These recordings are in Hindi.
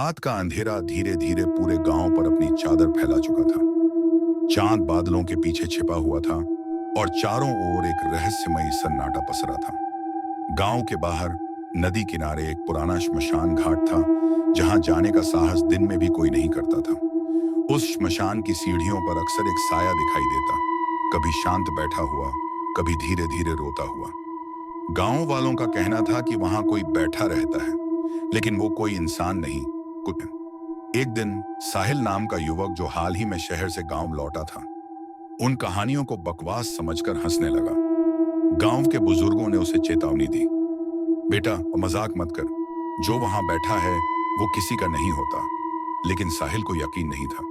रात का अंधेरा धीरे धीरे पूरे गांव पर अपनी चादर फैला चुका था। चांद बादलों के पीछे छिपा हुआ था और चारों ओर एक रहस्यमयी सन्नाटा पसरा था। गांव के बाहर नदी किनारे एक पुराना श्मशान घाट था, जहां जाने का साहस दिन में भी कोई नहीं करता था। उस श्मशान की सीढ़ियों पर अक्सर एक साया दिखाई देता, कभी शांत बैठा हुआ, कभी धीरे धीरे रोता हुआ। गांव वालों का कहना था कि वहां कोई बैठा रहता है, लेकिन वो कोई इंसान नहीं, कुछ। एक दिन साहिल नाम का युवक, जो हाल ही में शहर से गांव लौटा था, उन कहानियों को बकवास समझकर हंसने लगा। गांव के बुजुर्गों ने उसे चेतावनी दी, बेटा मजाक मत कर, जो वहां बैठा है वो किसी का नहीं होता। लेकिन साहिल को यकीन नहीं था।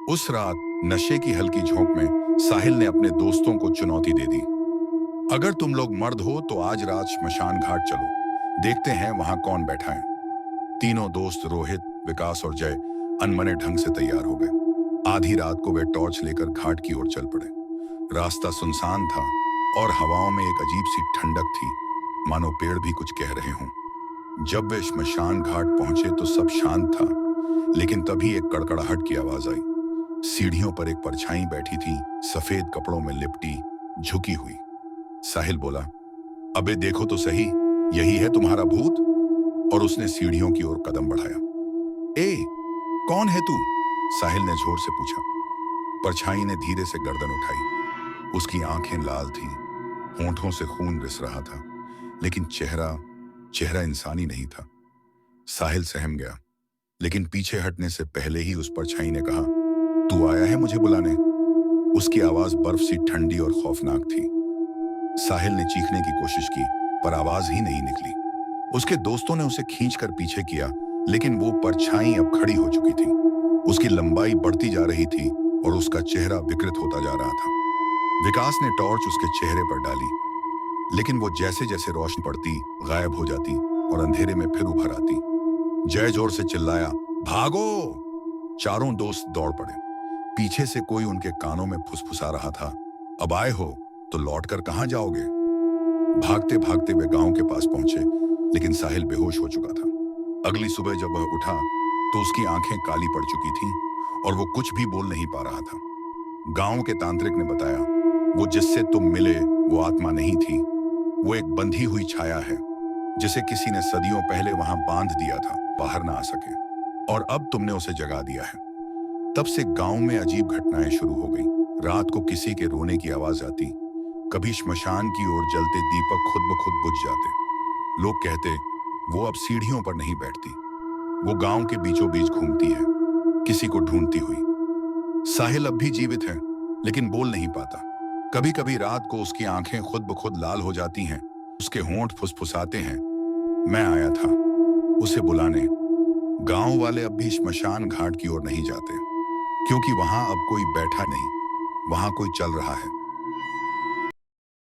उस रात नशे की हल्की झोंक में साहिल ने अपने दोस्तों को चुनौती दे दी, अगर तुम लोग मर्द हो तो आज रात श्मशान घाट चलो, देखते हैं वहां कौन बैठा है। तीनों दोस्त रोहित, विकास और जय अनमने ढंग से तैयार हो गए। आधी रात को वे टॉर्च लेकर घाट की ओर चल पड़े। रास्ता सुनसान था और हवाओं में एक अजीब सी ठंडक थी, मानो पेड़ भी कुछ कह रहे हों। जब वे श्मशान घाट पहुंचे तो सब शांत था, लेकिन तभी एक कड़कड़ाहट की आवाज आई। सीढ़ियों पर एक परछाई बैठी थी, सफेद कपड़ों में लिपटी, झुकी हुई। साहिल बोला, अबे देखो तो सही, यही है तुम्हारा भूत? और उसने सीढ़ियों की ओर कदम बढ़ाया। ए, कौन है तू? साहिल ने जोर से पूछा। परछाई ने धीरे से गर्दन उठाई। उसकी आंखें लाल थीं, होंठों से खून रिस रहा था, लेकिन चेहरा इंसानी नहीं था। साहिल सहम गया, लेकिन पीछे हटने से पहले ही उस परछाई ने कहा, तू आया है मुझे बुलाने? उसकी आवाज बर्फ सी ठंडी और खौफनाक थी। साहिल ने चीखने की कोशिश की, पर आवाज ही नहीं निकली। उसके दोस्तों ने उसे खींचकर पीछे किया, लेकिन वो परछाई अब खड़ी हो चुकी थी। उसकी लंबाई बढ़ती जा रही थी और उसका चेहरा विकृत होता जा रहा था। विकास ने टॉर्च उसके चेहरे पर डाली, लेकिन वो जैसे जैसे रोशनी पड़ती, गायब हो जाती और अंधेरे में फिर उभर आती। जय जोर से चिल्लाया, भागो! चारों दोस्त दौड़ पड़े। पीछे से कोई उनके कानों में फुसफुसा रहा था, अब आए हो तो लौटकर कहां जाओगे? भागते भागते वे गांव के पास पहुंचे, लेकिन साहिल बेहोश हो चुका था। अगली सुबह जब वह उठा तो उसकी आंखें काली पड़ चुकी थीं और वो कुछ भी बोल नहीं पा रहा था। गांव के तांत्रिक ने बताया, वो जिससे तुम मिले वो आत्मा नहीं थी, वो एक बंधी हुई छाया है, जिसे किसी ने सदियों पहले वहां बांध दिया था, बाहर ना आ सके, और अब तुमने उसे जगा दिया है। तब से गांव में अजीब घटनाएं शुरू हो गई। रात को किसी के रोने की आवाज आती, कभी श्मशान की ओर जलते दीपक खुद ब खुद बुझ जाते। लोग कहते, वो अब सीढ़ियों पर नहीं बैठती, वो गांव के बीचों बीच घूमती है, किसी को ढूंढती हुई। साहिल अब भी जीवित है, लेकिन बोल नहीं पाता। कभी कभी रात को उसकी आंखें खुद ब खुद लाल हो जाती हैं, उसके होंठ फुसफुसाते हैं। मैं आया था उसे बुलाने। गांव वाले अब भी श्मशान घाट की ओर नहीं जाते, क्योंकि वहां अब कोई बैठा नहीं, वहां कोई चल रहा है।